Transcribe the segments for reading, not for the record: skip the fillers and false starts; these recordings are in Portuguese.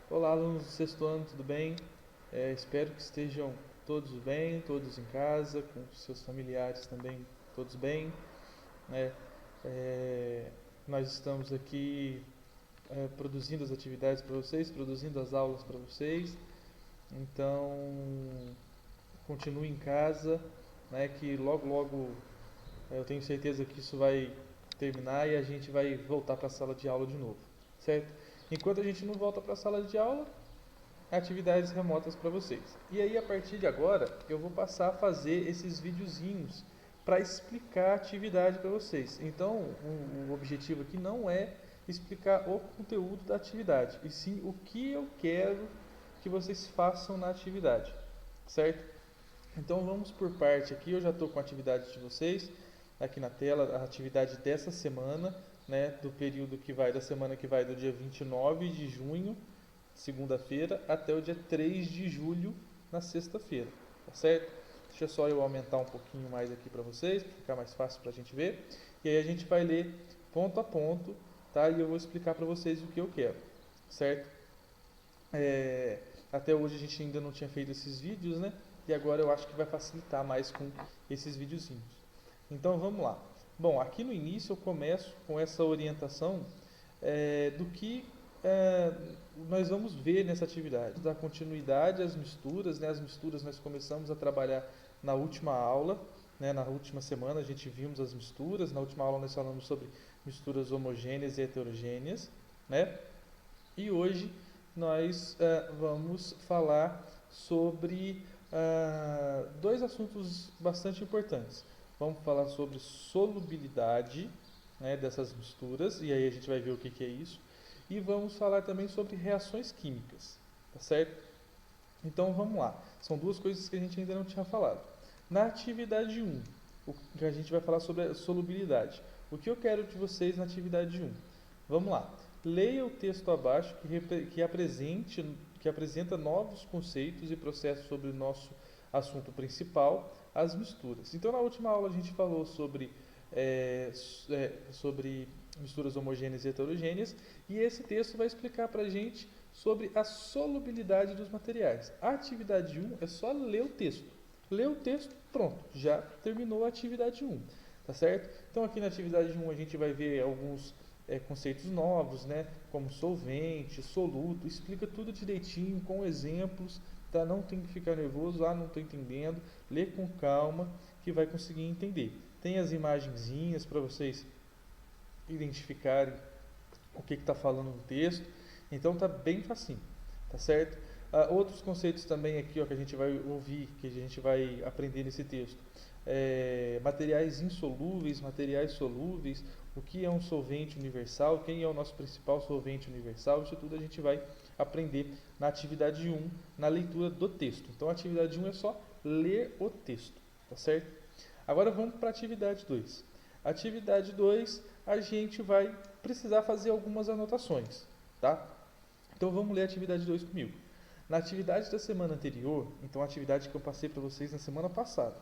Olá, alunos do sexto ano, tudo bem? Espero que estejam todos bem, todos em casa, com seus familiares também todos bem, né? É, Nós estamos aqui produzindo as atividades para vocês, produzindo as aulas para vocês, então continue em casa, né? Que logo logo eu tenho certeza que isso vai terminar e a gente vai voltar para a sala de aula de novo, certo? Enquanto a gente não volta para a sala de aula, atividades remotas para vocês. E aí, a partir de agora, eu vou passar a fazer esses videozinhos para explicar a atividade para vocês. Então, o objetivo aqui não é explicar o conteúdo da atividade, e sim o que eu quero que vocês façam na atividade, certo? Então, vamos por parte aqui. Eu já estou com a atividade de vocês aqui na tela, a atividade dessa semana, né, do período que vai, da semana que vai do dia 29 de junho, segunda-feira, até o dia 3 de julho, na sexta-feira, tá certo? Deixa só eu aumentar um pouquinho mais aqui para vocês, para ficar mais fácil para a gente ver. E aí a gente vai ler ponto a ponto, tá? E eu vou explicar para vocês o que eu quero, certo? Até hoje a gente ainda não tinha feito esses vídeos, né? E agora eu acho que vai facilitar mais com esses videozinhos. Então vamos lá. Bom, aqui no início eu começo com essa orientação do que é, nós vamos ver nessa atividade. Dar continuidade às misturas, né? As misturas nós começamos a trabalhar na última aula, né? Na última semana a gente vimos as misturas. Na última aula nós falamos sobre misturas homogêneas e heterogêneas, né? E hoje nós vamos falar sobre dois assuntos bastante importantes. Vamos falar sobre solubilidade, né, dessas misturas, e aí a gente vai ver o que é isso. E vamos falar também sobre reações químicas, tá certo? Então vamos lá. São duas coisas que a gente ainda não tinha falado. Na atividade um, o que a gente vai falar sobre a solubilidade. O que eu quero de vocês na atividade um? Vamos lá. Leia o texto abaixo que apresenta novos conceitos e processos sobre o nosso assunto principal, as misturas. Então, na última aula a gente falou sobre misturas homogêneas e heterogêneas, e esse texto vai explicar para a gente sobre a solubilidade dos materiais. A atividade um é só ler o texto. Lê o texto, pronto, já terminou a atividade um, tá certo? Então aqui na atividade um a gente vai ver alguns conceitos novos, né, como solvente, soluto, explica tudo direitinho, com exemplos, tá? Não tem que ficar nervoso, não estou entendendo, lê com calma que vai conseguir entender. Tem as imagenzinhas para vocês identificarem o que está falando no texto, então tá bem facinho, tá certo? Outros conceitos também aqui, ó, que a gente vai ouvir, que a gente vai aprender nesse texto. Materiais insolúveis, materiais solúveis, o que é um solvente universal, quem é o nosso principal solvente universal, isso tudo a gente vai aprender na atividade um, na leitura do texto. Então a atividade um é só ler o texto, tá certo? Agora vamos para a atividade 2. Atividade 2, a gente vai precisar fazer algumas anotações, tá? Então vamos ler a atividade 2 comigo. Na atividade da semana anterior, então a atividade que eu passei para vocês na semana passada,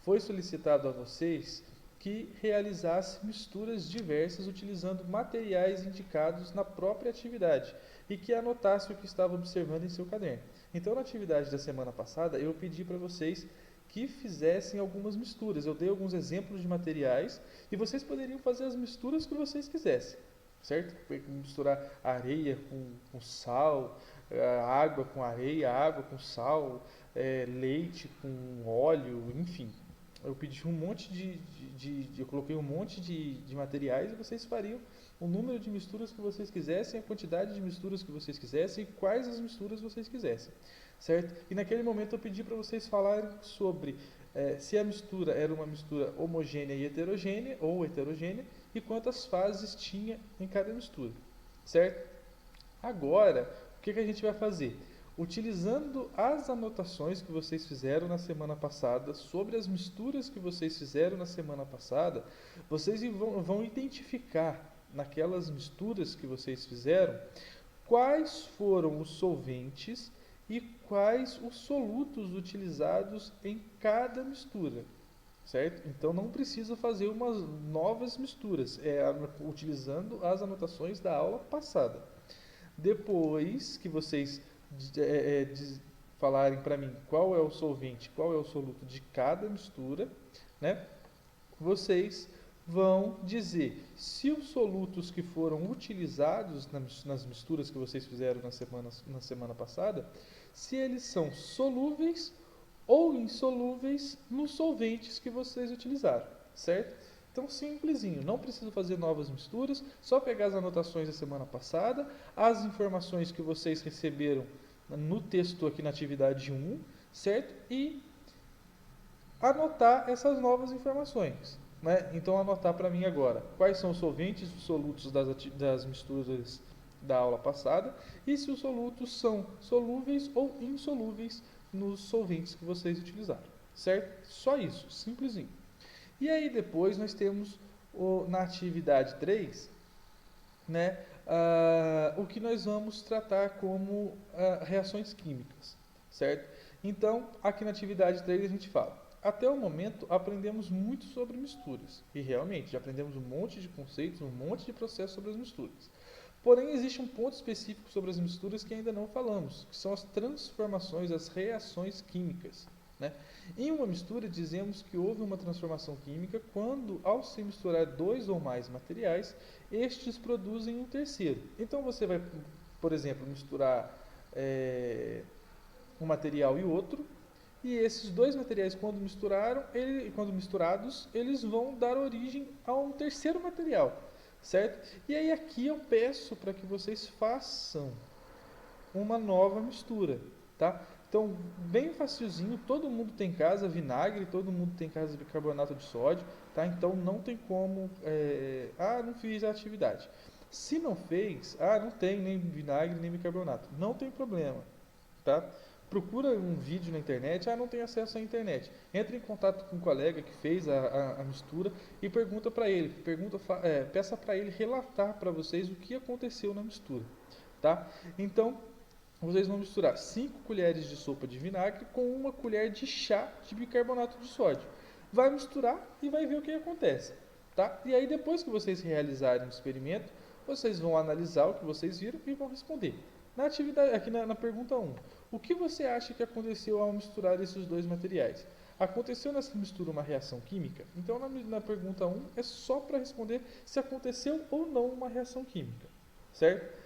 foi solicitado a vocês que realizassem misturas diversas utilizando materiais indicados na própria atividade e que anotasse o que estava observando em seu caderno. Então, na atividade da semana passada, eu pedi para vocês que fizessem algumas misturas. Eu dei alguns exemplos de materiais e vocês poderiam fazer as misturas que vocês quisessem, certo? Misturar areia com sal, água com areia, água com sal, leite com óleo, enfim. Eu pedi um monte eu coloquei um monte de materiais e vocês fariam o número de misturas que vocês quisessem, a quantidade de misturas que vocês quisessem e quais as misturas vocês quisessem, certo? E naquele momento eu pedi para vocês falarem sobre se a mistura era uma mistura homogênea e heterogênea ou heterogênea e quantas fases tinha em cada mistura, certo? Agora, o que a gente vai fazer? Utilizando as anotações que vocês fizeram na semana passada, sobre as misturas que vocês fizeram na semana passada, vocês vão identificar naquelas misturas que vocês fizeram quais foram os solventes e quais os solutos utilizados em cada mistura, certo? Então não precisa fazer umas novas misturas, utilizando as anotações da aula passada. Depois que vocês falarem para mim qual é o solvente, qual é o soluto de cada mistura, né? Vocês vão dizer se os solutos que foram utilizados nas misturas que vocês fizeram na semana passada, se eles são solúveis ou insolúveis nos solventes que vocês utilizaram, certo? Então, simplesinho, não preciso fazer novas misturas, só pegar as anotações da semana passada, as informações que vocês receberam no texto aqui na atividade 1, certo? E anotar essas novas informações, né? Então, anotar para mim agora quais são os solventes, os solutos das misturas da aula passada e se os solutos são solúveis ou insolúveis nos solventes que vocês utilizaram, certo? Só isso, simplesinho. E aí depois nós temos na atividade 3, né, o que nós vamos tratar como reações químicas, certo? Então, aqui na atividade 3 a gente fala, até o momento aprendemos muito sobre misturas, e realmente já aprendemos um monte de conceitos, um monte de processos sobre as misturas. Porém, existe um ponto específico sobre as misturas que ainda não falamos, que são as transformações, as reações químicas, né? Em uma mistura, dizemos que houve uma transformação química quando, ao se misturar dois ou mais materiais, estes produzem um terceiro. Então, você vai, por exemplo, misturar um material e outro, e esses dois materiais, quando misturados, eles vão dar origem a um terceiro material, certo? E aí aqui eu peço para que vocês façam uma nova mistura, tá? Então, bem facilzinho, todo mundo tem em casa vinagre, todo mundo tem em casa bicarbonato de sódio, tá? Então não tem como, não fiz a atividade. Se não fez, não tem nem vinagre nem bicarbonato, não tem problema, tá? Procura um vídeo na internet, não tem acesso à internet. Entre em contato com um colega que fez a mistura e pergunta para ele, peça para ele relatar para vocês o que aconteceu na mistura, tá? Então, vocês vão misturar 5 colheres de sopa de vinagre com 1 colher de chá de bicarbonato de sódio. Vai misturar e vai ver o que acontece, tá? E aí depois que vocês realizarem o experimento, vocês vão analisar o que vocês viram e vão responder. Na atividade, aqui na pergunta 1, o que você acha que aconteceu ao misturar esses dois materiais? Aconteceu nessa mistura uma reação química? Então na pergunta 1 é só para responder se aconteceu ou não uma reação química, certo?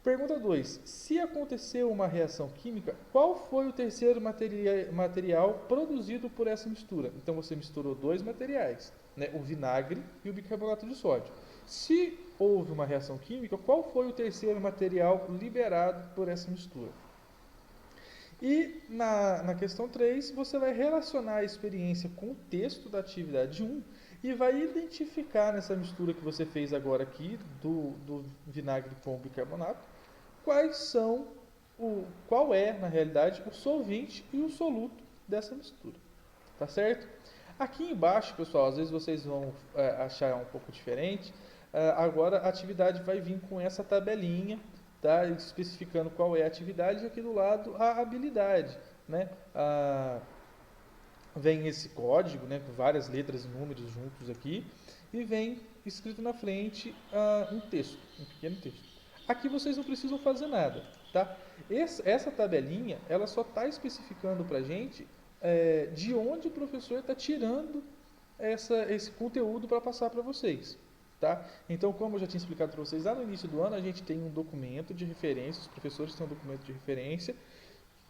Pergunta 2. Se aconteceu uma reação química, qual foi o terceiro material produzido por essa mistura? Então você misturou dois materiais, né? O vinagre e o bicarbonato de sódio. Se houve uma reação química, qual foi o terceiro material liberado por essa mistura? E na questão 3, você vai relacionar a experiência com o texto da atividade 1 e vai identificar nessa mistura que você fez agora aqui, do vinagre com o bicarbonato, qual é, na realidade, o solvente e o soluto dessa mistura. Tá certo? Aqui embaixo, pessoal, às vezes vocês vão achar um pouco diferente. Agora a atividade vai vir com essa tabelinha, tá? Especificando qual é a atividade e aqui do lado a habilidade, né? Vem esse código, né, com várias letras e números juntos aqui, e vem escrito na frente um texto, um pequeno texto. Aqui vocês não precisam fazer nada, tá? Essa tabelinha, ela só está especificando para a gente de onde o professor está tirando esse conteúdo para passar para vocês, tá? Então, como eu já tinha explicado para vocês, lá no início do ano a gente tem um documento de referência, os professores têm um documento de referência,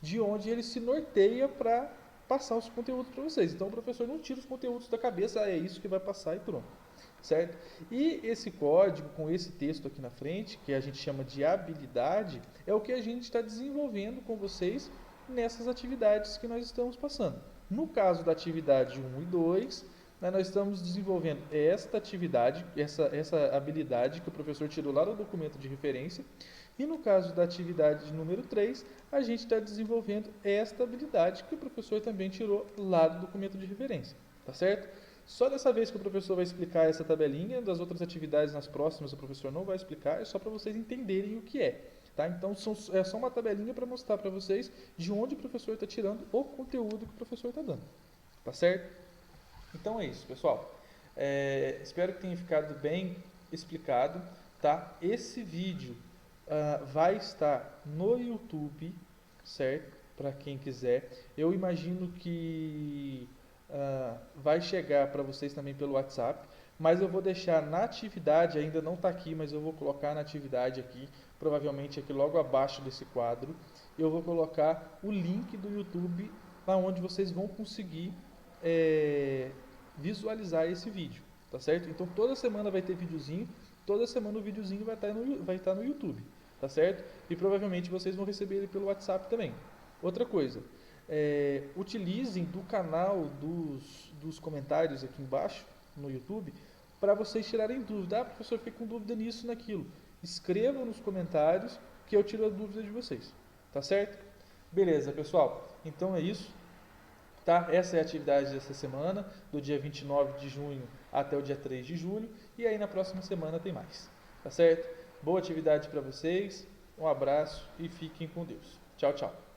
de onde ele se norteia para passar os conteúdos para vocês. Então, o professor não tira os conteúdos da cabeça, é isso que vai passar e pronto, certo? E esse código, com esse texto aqui na frente, que a gente chama de habilidade, é o que a gente está desenvolvendo com vocês nessas atividades que nós estamos passando. No caso da atividade 1 e 2, né, nós estamos desenvolvendo esta atividade, essa habilidade que o professor tirou lá do documento de referência. E no caso da atividade número 3, a gente está desenvolvendo esta habilidade que o professor também tirou lá do documento de referência. Tá certo? Só dessa vez que o professor vai explicar essa tabelinha, das outras atividades nas próximas o professor não vai explicar, é só para vocês entenderem o que é. Tá? Então é só uma tabelinha para mostrar para vocês de onde o professor está tirando o conteúdo que o professor está dando. Tá certo? Então é isso, pessoal. Espero que tenha ficado bem explicado. Tá? Esse vídeo vai estar no YouTube, certo? Para quem quiser. Eu imagino que vai chegar para vocês também pelo WhatsApp, mas eu vou deixar na atividade, ainda não está aqui, mas eu vou colocar na atividade aqui, provavelmente aqui logo abaixo desse quadro, eu vou colocar o link do YouTube, lá onde vocês vão conseguir visualizar esse vídeo, tá certo? Então toda semana vai ter videozinho, toda semana o videozinho vai estar no YouTube, tá certo? E provavelmente vocês vão receber ele pelo WhatsApp também. Outra coisa, utilizem do canal dos comentários aqui embaixo no YouTube para vocês tirarem dúvida. Professor, fiquei com dúvida nisso, naquilo. Escrevam nos comentários que eu tiro a dúvida de vocês, tá certo? Beleza, pessoal. Então é isso. Tá? Essa é a atividade dessa semana, do dia 29 de junho até o dia 3 de julho. E aí na próxima semana tem mais. Tá certo? Boa atividade para vocês. Um abraço e fiquem com Deus. Tchau, tchau.